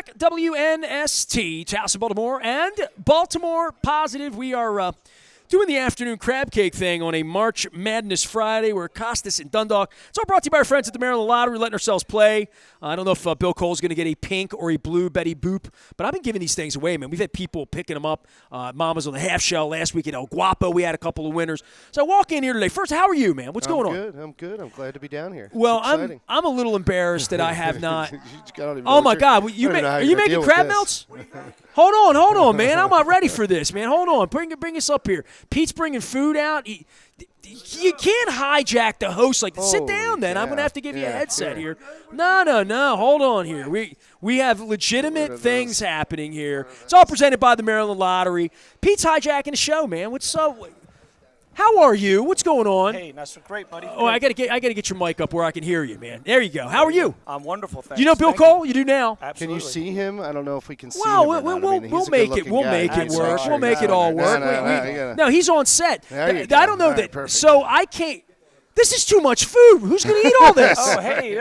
back. WNST, Taos of Baltimore, and Baltimore Positive. We are doing the afternoon crab cake thing on a March Madness Friday. We're at Costas and Dundalk. It's all brought to you by our friends at the Maryland Lottery, letting ourselves play. I don't know if Bill Cole's going to get a pink or a blue Betty Boop, but I've been giving these things away, man. We've had people picking them up. Mama's on the half shell last week at El Guapo. We had a couple of winners. So I walk in here today. First, how are you, man? What's going on? I'm good. I'm glad to be down here. Well, I'm a little embarrassed that I have not. Oh my God! Are you making crab melts? Hold on, man. I'm not ready for this, man. Hold on. Bring us up here. Pete's bringing food out. You can't hijack the host like this. Sit down, then. I'm going to have to give you a headset here. No. Hold on here. We have legitimate things happening here. It's all presented by the Maryland Lottery. Pete's hijacking the show, man. How are you? What's going on? Hey, Nestor, great, buddy. Oh, I gotta get your mic up where I can hear you, man. There you go. How are you? I'm wonderful, thanks. You know Bill Cole? You do now. Absolutely. Can you see him? I don't know if we can see well, him. We'll make it work. We'll make it all work. No, he's on set. I don't know that. Perfect. So I can't. This is too much food. Who's going to eat all this? Oh, hey,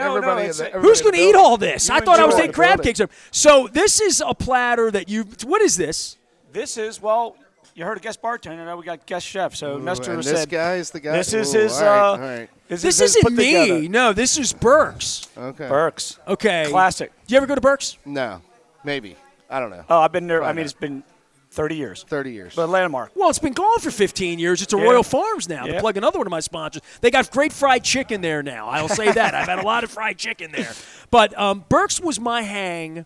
Who's going to eat all this? I thought I was enjoy eating crab cakes. So this is a platter that you. What is this? This is, well, you heard a guest bartender. Now we got guest chef. So Nestor and said. This guy is the guy. This is his. All right. This isn't me. Together. No, this is Burke's. Okay. Burke's. Okay. Classic. Do you ever go to Burke's? No, maybe. I don't know. Oh, I've been there. Probably It's been 30 years. 30 years. But landmark. Well, it's been gone for 15 years. It's a Royal Farms now. To plug another one of my sponsors. They got great fried chicken there now. I'll say that. I've had a lot of fried chicken there. But Burke's was my hang.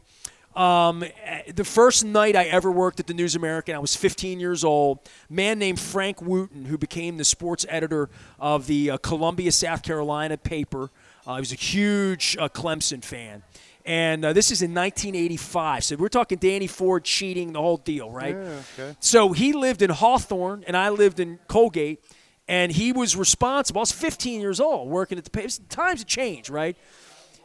The first night I ever worked at the News American, I was 15 years old. A man named Frank Wooten, who became the sports editor of the Columbia, South Carolina paper. He was a huge Clemson fan. And this is in 1985. So we're talking Danny Ford cheating, the whole deal, right? Yeah, okay. So he lived in Hawthorne, and I lived in Colgate. And he was responsible. I was 15 years old working at the paper. Times have changed, right?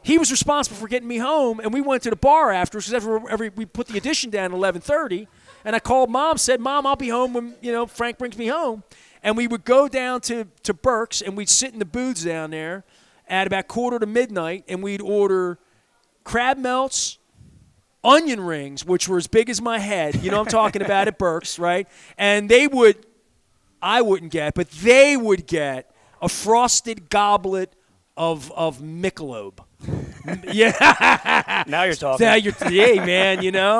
He was responsible for getting me home, and we went to the bar afterwards because we put the edition down at 11:30. And I called Mom, said, "Mom, I'll be home when Frank brings me home." And we would go down to Burke's, and we'd sit in the booths down there at about 1:45, and we'd order crab melts, onion rings, which were as big as my head. You know what I'm talking about at Burke's, right? And I wouldn't get, but they would get a frosted goblet of Michelob. Yeah. Now you're talking. Man,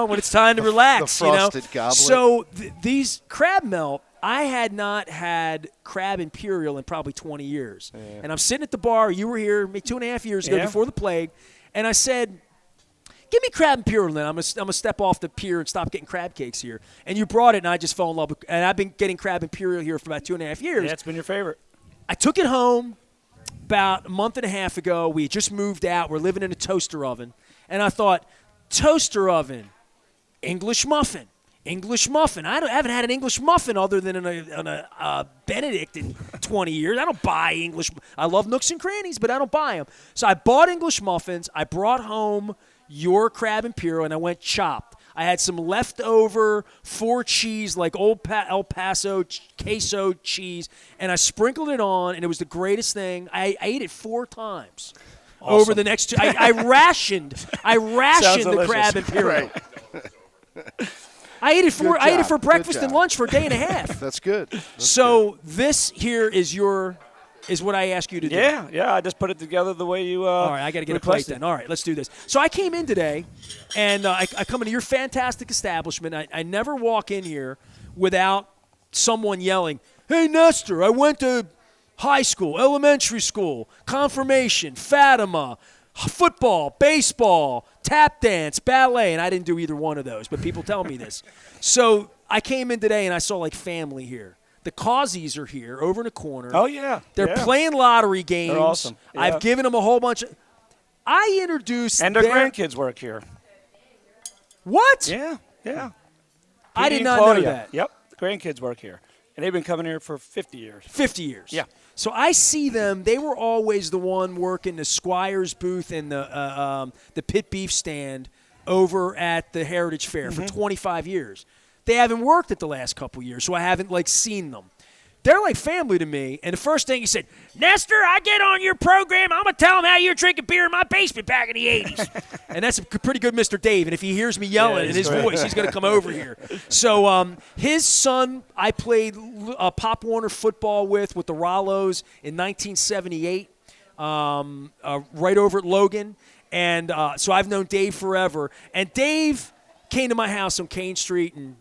when it's time to relax. The frosted goblet. So these crab melt, I had not had crab imperial in probably 20 years. Yeah. And I'm sitting at the bar. You were here maybe 2.5 years ago before the plague. And I said, give me crab imperial, then I'm gonna step off the pier and stop getting crab cakes here. And you brought it, and I just fell in love with it. And I've been getting crab imperial here for about 2.5 years. Yeah, it's been your favorite. I took it home about a month and a half ago. We had just moved out. We're living in a toaster oven. And I thought, toaster oven, English muffin. I haven't had an English muffin other than on a Benedict in 20 years. I don't buy English. I love Nooks and Crannies, but I don't buy them. So I bought English muffins. I brought home your crab imperial, and I went chopped. I had some leftover 4 cheese, like old El Paso queso cheese, and I sprinkled it on, and it was the greatest thing. I ate it 4 times over the next 2. I rationed the crab imperial. Right. I ate it for breakfast and lunch for a day and a half. That's good. This here is what I ask you to do. Yeah. I just put it together the way you all right, I got to get a plate then. All right, let's do this. So I came in today, and I come into your fantastic establishment. I never walk in here without someone yelling, "Hey, Nestor, I went to high school, elementary school, confirmation, Fatima, football, baseball, tap dance, ballet," and I didn't do either one of those, but people tell me this. So I came in today, and I saw, family here. The Causies are here over in the corner. Oh, yeah. They're playing lottery games. They're awesome. Yeah. I've given them a whole bunch of – I introduced – And their grandkids work here. What? Yeah. I did not know that. Yep. The grandkids work here. And they've been coming here for 50 years. 50 years. Yeah. So I see them. They were always the one working the Squire's booth and the pit beef stand over at the Heritage Fair for 25 years. They haven't worked it the last couple years, so I haven't seen them. they're like family to me. And the first thing he said, Nestor, I get on your program, I'm going to tell him how you're drinking beer in my basement back in the 80s. And that's a pretty good Mr. Dave. And if he hears me yelling in his voice, he's going to come over here. So his son, I played Pop Warner football with the Rollos in 1978, right over at Logan. And so I've known Dave forever. And Dave came to my house on Kane Street and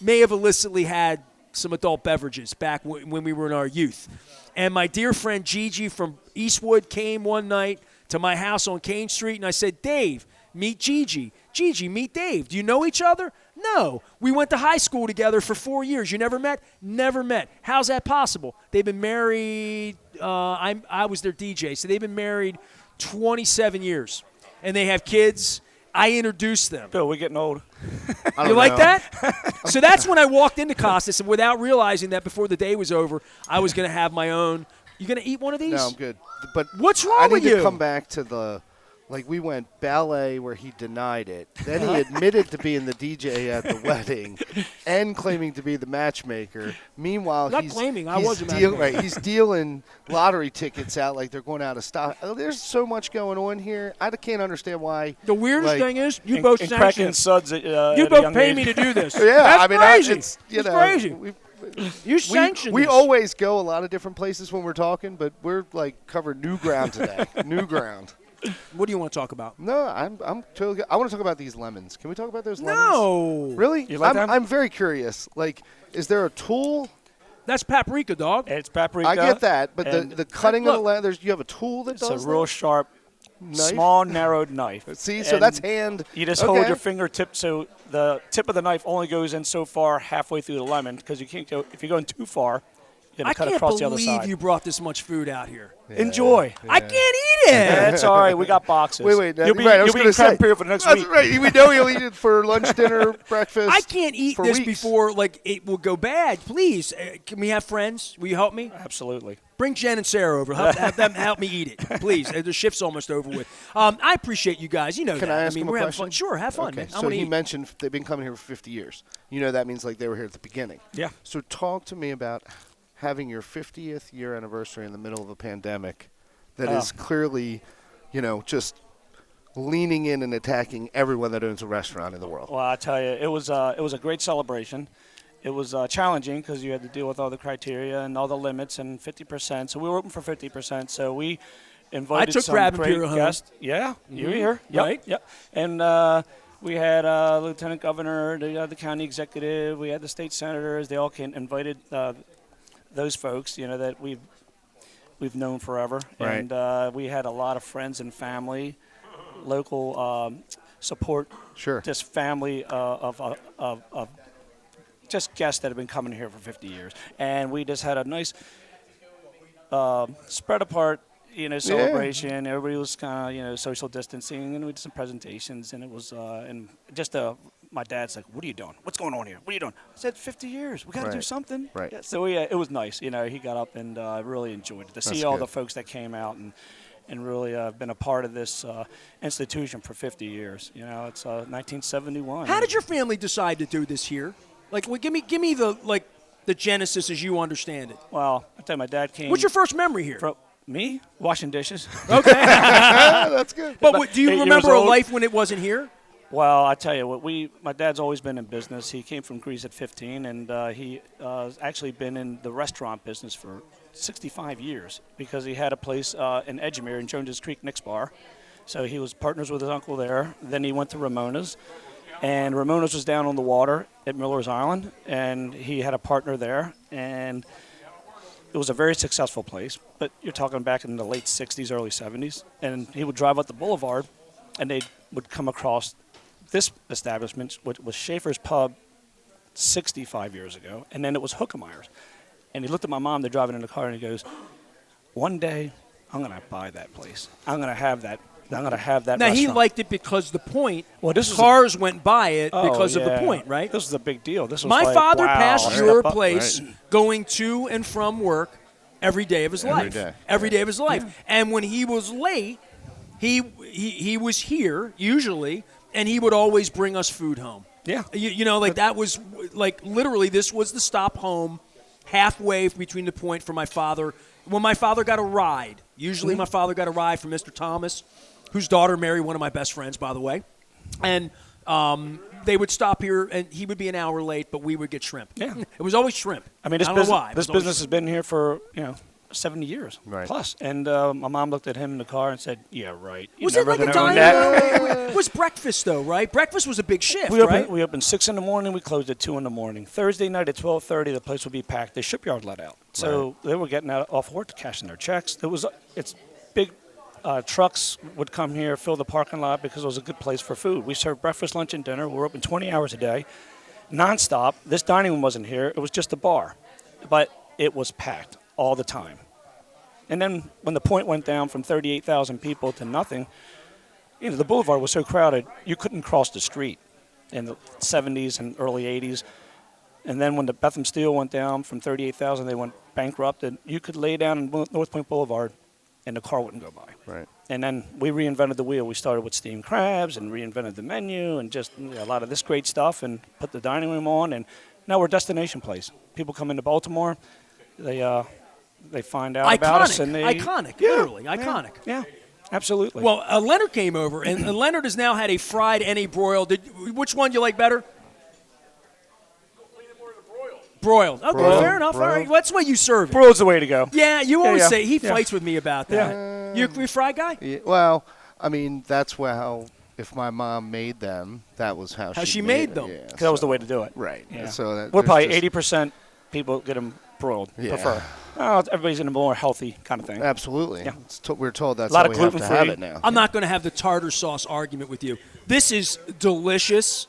may have illicitly had some adult beverages back when we were in our youth. And my dear friend Gigi from Eastwood came one night to my house on Kane Street, and I said, Dave, meet Gigi. Gigi, meet Dave. Do you know each other? No. We went to high school together for 4 years. You never met? Never met. How's that possible? They've been married. I was their DJ, so they've been married 27 years, and they have kids. I introduced them. Bill, we're getting old. You like that? So that's when I walked into Costas, and without realizing that before the day was over, I was going to have my own. You going to eat one of these? No, I'm good. But what's wrong I with need you? to come back to the, like we went ballet where he denied it. Then he admitted to being the DJ at the wedding and claiming to be the matchmaker. Meanwhile, Not he's claiming. I he's was a deal- matchmaker. right, he's dealing lottery tickets out like they're going out of stock. There's so much going on here. I can't understand why. The weirdest like, thing is you both and sanction cracking it. suds at, You at a both young pay age. me to do this. Yeah, That's I mean, crazy. it's crazy. You sanction We this. always go a lot of different places when we're talking, but we're like covering new ground today. New ground. What do you want to talk about? No, I'm totally good. I want to talk about these lemons. Can we talk about those lemons? No. Really? You like them? I'm very curious. Like, is there a tool? That's paprika, dog. It's paprika. I get that, but and the cutting of the look, lemon, you have a tool that It's does a real that? sharp, Knife? small, narrowed knife. See, so And that's hand. You just okay. hold your fingertip so the tip of the knife only goes in so far halfway through the lemon because you can't go if you're going too far. You're I gonna cut can't across the other believe side. you brought this much food out here. Enjoy. I can't eat it. That's all right. We got boxes. Wait. You'll be, right, I was you'll be going in to crab say. period for the next That's week. right. We know you'll eat it for lunch, dinner, breakfast. I can't eat for this weeks. before it will go bad. Please, can we have friends? Will you help me? Absolutely. Bring Jen and Sarah over. Have them help me eat it, please. The shift's almost over with. I appreciate you guys. You know Can that. I ask him a we're having question? fun. Sure, have fun, Okay, man. I so want to he eat. mentioned they've been coming here for 50 years. You know that means like they were here at the beginning. Yeah. So talk to me about having your 50th year anniversary in the middle of a pandemic that is clearly, just leaning in and attacking everyone that owns a restaurant in the world. Well, I tell you, it was a great celebration. It was challenging because you had to deal with all the criteria and all the limits and 50%. So we were open for 50%. So we invited took some crab and great beer home. guests. Yeah, you were here. Yep, Right. Yep. And we had Lieutenant Governor, the county executive. We had the state senators. They all came, invited those folks, that we've known forever. Right. And we had a lot of friends and family, local support. Sure. Just family of just guests that have been coming here for 50 years. And we just had a nice spread apart, celebration. Everybody was kind of, social distancing, and we did some presentations, and it was, and just my dad's like, what are you doing? What's going on here? What are you doing? I said, 50 years. We got to do Right. something. Right. Yeah, so it was nice. He got up and really enjoyed it. To see all good. the folks that came out and really been a part of this institution for 50 years. It's 1971. How did your family decide to do this here? Like, give me the genesis as you understand it. Well, I tell you, my dad came. What's your first memory here? From me? Washing dishes. Okay. That's good. But do you 8 years remember a old. life when it wasn't here? Well, I tell you what, my dad's always been in business. He came from Greece at 15, and he actually been in the restaurant business for 65 years because he had a place in Edgemere in Jones's Creek Nick's Bar. So he was partners with his uncle there. Then he went to Ramona's, and Ramona's was down on the water at Miller's Island, and he had a partner there, and it was a very successful place. But you're talking back in the late 60s, early 70s, and he would drive up the boulevard, and they would come across this establishment, which was Schaefer's Pub 65 years ago, and then it was Hookemeyer's. And he looked at my mom, they're driving in the car, and he goes, one day, I'm going to buy that place. I'm going to have that. I'm going to have that Now, he restaurant. liked it because the point, Well, this was cars went by it Oh, because of the yeah. point, right? This was a big deal. This was My like, father wow, passed step your up. place going to and from work every day of his life. day. Every day of his life. And when he was late, he was here, usually, and he would always bring us food home. Yeah. That was, like, literally, this was the stop home halfway between the point for my father. When my father got a ride, usually my father got a ride from Mr. Thomas, whose daughter married one of my best friends, by the way. And they would stop here, and he would be an hour late, but we would get shrimp. Yeah. It was always shrimp. I mean, I don't know why. this business has been here for 70 years plus. And my mom looked at him in the car and said, "Yeah, right. You're Was it never like a gonna own diner? that." It was breakfast, though, right? Breakfast was a big shift, We right? opened 6 in the morning. We closed at 2 in the morning. Thursday night at 12:30, the place would be packed. The shipyard let out, so they were getting out off work to cash in their checks. It's big. Trucks would come here, fill the parking lot because it was a good place for food. We served breakfast, lunch, and dinner. We're open 20 hours a day, nonstop. This dining room wasn't here. It was just a bar, but it was packed all the time. And then when the point went down from 38,000 people to nothing, the boulevard was so crowded you couldn't cross the street in the 70s and early 80s. And then when the Bethlehem Steel went down from 38,000, they went bankrupt, and you could lay down in North Point Boulevard and the car wouldn't go by. Right. And then we reinvented the wheel. We started with steamed crabs and reinvented the menu and just a lot of this great stuff and put the dining room on. And now we're a destination place. People come into Baltimore, they find out about us. And Literally iconic. Yeah, absolutely. Well, Leonard came over, and Leonard has now had a fried and a broiled. Which one do you like better? Broiled. Okay, fair enough. Broiled. All right, well, that's what you serve. Broil's the way to go. Yeah, you always yeah. say he Yeah. fights with me about that. You a fry guy? Yeah, well, I mean, that's how. If my mom made them, that was how she made them. Yeah, That was the way to do it. Right. Yeah. So that, We're there's probably just- 80% people get them broiled, Yeah. prefer. Oh, everybody's in a more healthy kind of thing. Absolutely. Yeah. We're told that's A lot how of we have to have gluten-free. it now. I'm not going to have the tartar sauce argument with you. This is delicious,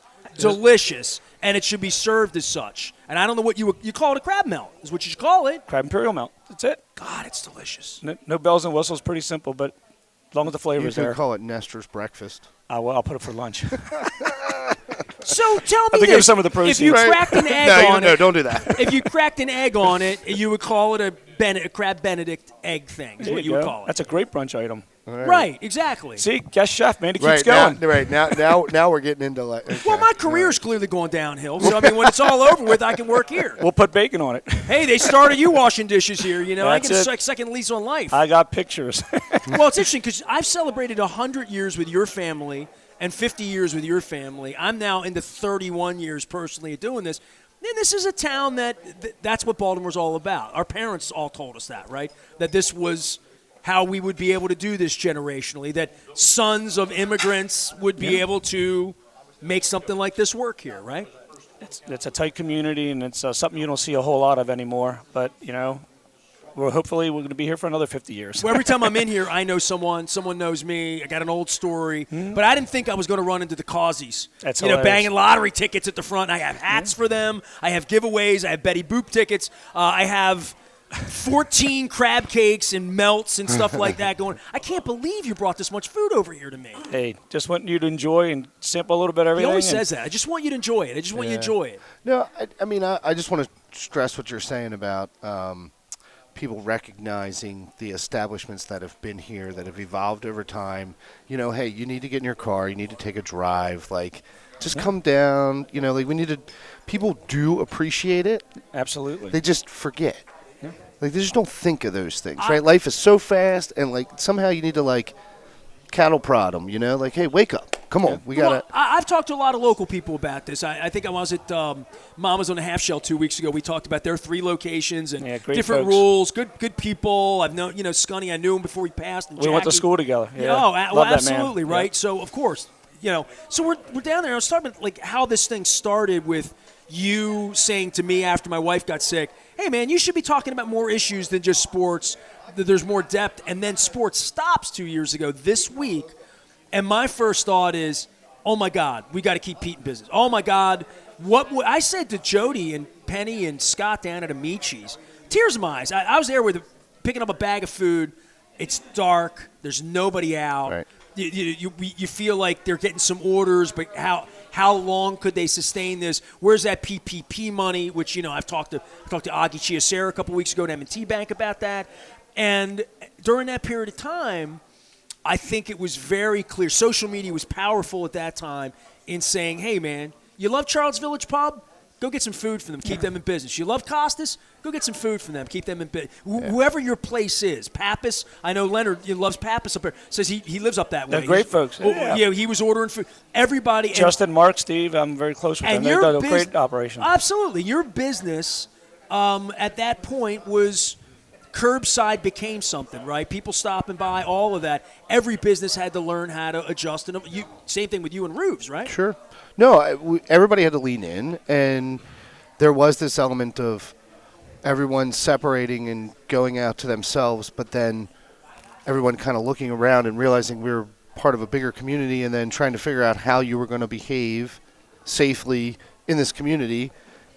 and it should be served as such. And I don't know what you call it, a crab melt is what you should call it. Crab imperial melt. That's it. God, it's delicious. No bells and whistles. Pretty simple, but as long as the flavor You is could there, call it Nestor's breakfast. I'll put it for lunch. So tell me have to this: give some of the if proceeds. you Right. cracked an egg on it, don't do that. if you cracked an egg on it, you would call it a crab Benedict egg thing. Is There what you you would go. call it. That's a great brunch item. Right, exactly. See, guest chef, man, he keeps Right going. now we're getting into like. Okay. Well, my career's clearly going downhill. So I mean, when it's all over with, I can work here. We'll put bacon on it. Hey, they started you washing dishes here. I That's get a it. second lease on life. I got pictures. Well, it's interesting because I've celebrated 100 years with your family and 50 years with your family. I'm now into 31 years personally of doing this. And this is a town that's what Baltimore's all about. Our parents all told us that, right? That this was how we would be able to do this generationally, that sons of immigrants would be able to make something like this work here, right? It's a tight community, and it's something you don't see a whole lot of anymore. But, hopefully we're going to be here for another 50 years. Well, every time I'm in here, I know someone knows me. I got an old story. But I didn't think I was going to run into the Causies. That's banging hilarious. lottery tickets at the front. I have hats for them. I have giveaways. I have Betty Boop tickets. I have 14 crab cakes and melts and stuff like that going. I can't believe you brought this much food over here to me. Hey, just want you to enjoy and sample a little bit of He everything. always says that. I just want you to enjoy it. I just want you to enjoy it. No, I mean, I just want to stress what you're saying about people recognizing the establishments that have been here, that have evolved over time. Hey, you need to get in your car. You need to take a drive. Just come down. We need to. People do appreciate it. Absolutely. They just forget. They just don't think of those things, right? Life is so fast, and somehow you need to cattle prod them, hey, wake up, come on, we gotta. Well, I've talked to a lot of local people about this. I think I was at Mama's on the Half Shell 2 weeks ago. We talked about their 3 locations and great different folks. rules. Good people. I've known, Scunny. I knew him before he passed. And We went to Jackie. school together. Yeah. Oh, Love well, that absolutely, man. right? Yeah. So of course, so we're down there. I was talking about how this thing started with you saying to me after my wife got sick, hey, man, you should be talking about more issues than just sports. That there's more depth. And then sports stops 2 years ago this week. And my first thought is, oh, my God, we got to keep Pete in business. Oh, my God. I said to Jody and Penny and Scott down at Amici's, tears in my eyes. I was there picking up a bag of food. It's dark. There's nobody out. Right. You feel like they're getting some orders, but how long could they sustain this? Where's that PPP money? Which I've talked to Augie Chiasera a couple weeks ago at M&T Bank about that. And during that period of time, I think it was very clear. Social media was powerful at that time in saying, hey, man, you love Charles Village Pub? Go get some food for them. Keep them in business. You love Costas? Go get some food for them. Keep them in business. Whoever your place is. Pappas, I know Leonard loves Pappas up there. Says he lives up that way. They're great folks. Yeah, he was ordering food. Everybody. Justin, Mark, Steve, I'm very close with them. They've done a great operation. Absolutely. Your business at that point was curbside became something, right? People stopping by, all of that. Every business had to learn how to adjust. And same thing with you and Roofs, right? Sure. No, everybody had to lean in, and there was this element of everyone separating and going out to themselves, but then everyone kind of looking around and realizing we were part of a bigger community, and then trying to figure out how you were going to behave safely in this community.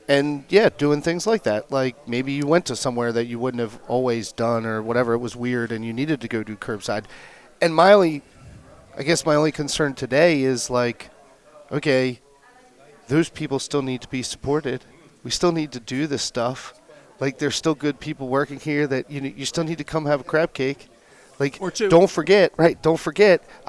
And, doing things like that. Like maybe you went to somewhere that you wouldn't have always done or whatever. It was weird and you needed to go do curbside. And I guess my only concern today is like, okay, those people still need to be supported. We still need to do this stuff. Like there's still good people working here that you still need to come have a crab cake. Like, or two. Don't forget. I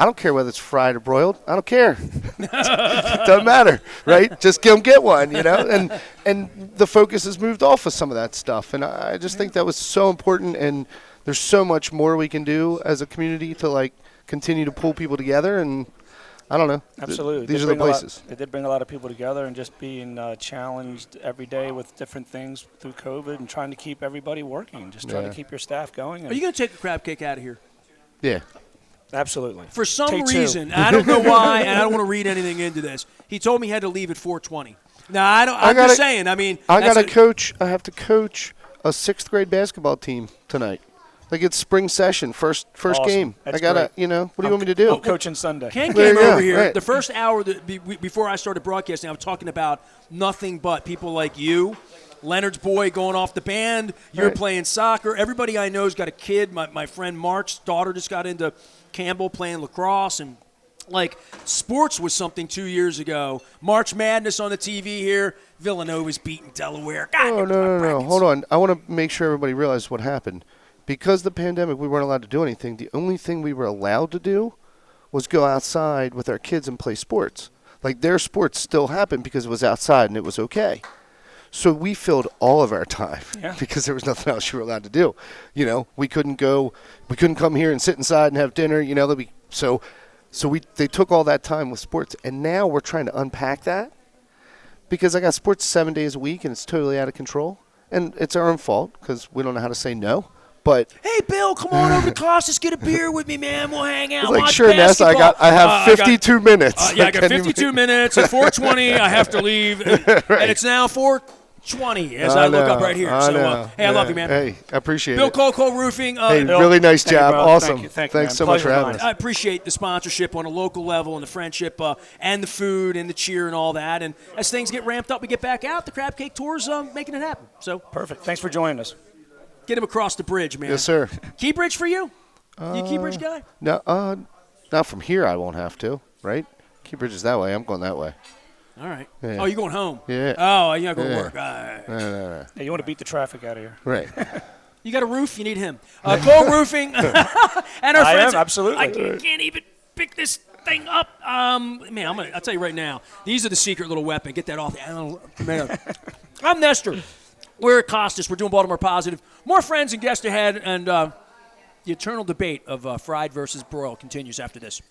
don't care whether it's fried or broiled. I don't care. It doesn't matter, right? Just get one, And the focus has moved off of some of that stuff. And I just think that was so important. And there's so much more we can do as a community to, like, continue to pull people together. And I don't know. Absolutely. These are the places. It did bring a lot of people together, and just being challenged every day with different things through COVID and trying to keep everybody working, just trying to keep your staff going. Are you going to take the crab cake out of here? Yeah. Absolutely. For some reason, I don't know why, and I don't want to read anything into this. He told me he had to leave at 4:20. Now, I'm just saying. I mean, I have to coach a 6th grade basketball team tonight. Like it's spring session, first awesome. Game. That's I gotta, great. what do you want me to do? I'm coaching Sunday. Ken came over here. Right. The first hour before I started broadcasting, I was talking about nothing but people like you, Leonard's boy going off the band. You're playing soccer. Everybody I know's got a kid. My friend Mark's daughter just got into Campbell playing lacrosse, and like sports was something 2 years ago. March Madness on the TV here. Villanova's beating Delaware. God, no. Hold on. I want to make sure everybody realizes what happened. Because of the pandemic, we weren't allowed to do anything. The only thing we were allowed to do was go outside with our kids and play sports. Like their sports still happened because it was outside and it was okay. So we filled all of our time because there was nothing else you were allowed to do. We couldn't come here and sit inside and have dinner. They took all that time with sports, and now we're trying to unpack that because I got sports 7 days a week and it's totally out of control, and it's our own fault because we don't know how to say no. But hey, Bill, come on over to Costas, get a beer with me, man. We'll hang out. Like, watch sure, Ness, I have 52 minutes. I got 52 minutes. At 4:20, I have to leave, and it's now 4:20 as I look up right here. Hey, I love you, man. Hey, I appreciate Bill it. Cole Roofing. Hey, Bill, really nice job. Awesome. Thank you, Thanks so much for having us. I appreciate the sponsorship on a local level and the friendship and the food and the cheer and all that. And as things get ramped up, we get back out. The Crab Cake Tour's making it happen. So perfect. Thanks for joining us. Get him across the bridge, man. Yes, sir. Key Bridge for you? You Key Bridge guy? No, not from here. I won't have to. Right? Key Bridge is that way. I'm going that way. All right. Yeah. Oh, you're going home? Yeah. Oh, you're not going to work. All right. No. Hey, you want to beat the traffic out of here? Right. You got a roof? You need him. Cole Roofing and our friends. Absolutely. I can't even pick this thing up. Man, I'll tell you right now. These are the secret little weapon. Get that off. Man. I'm Nestor. We're at Costas. We're doing Baltimore Positive. More friends and guests ahead, and the eternal debate of fried versus broiled continues after this.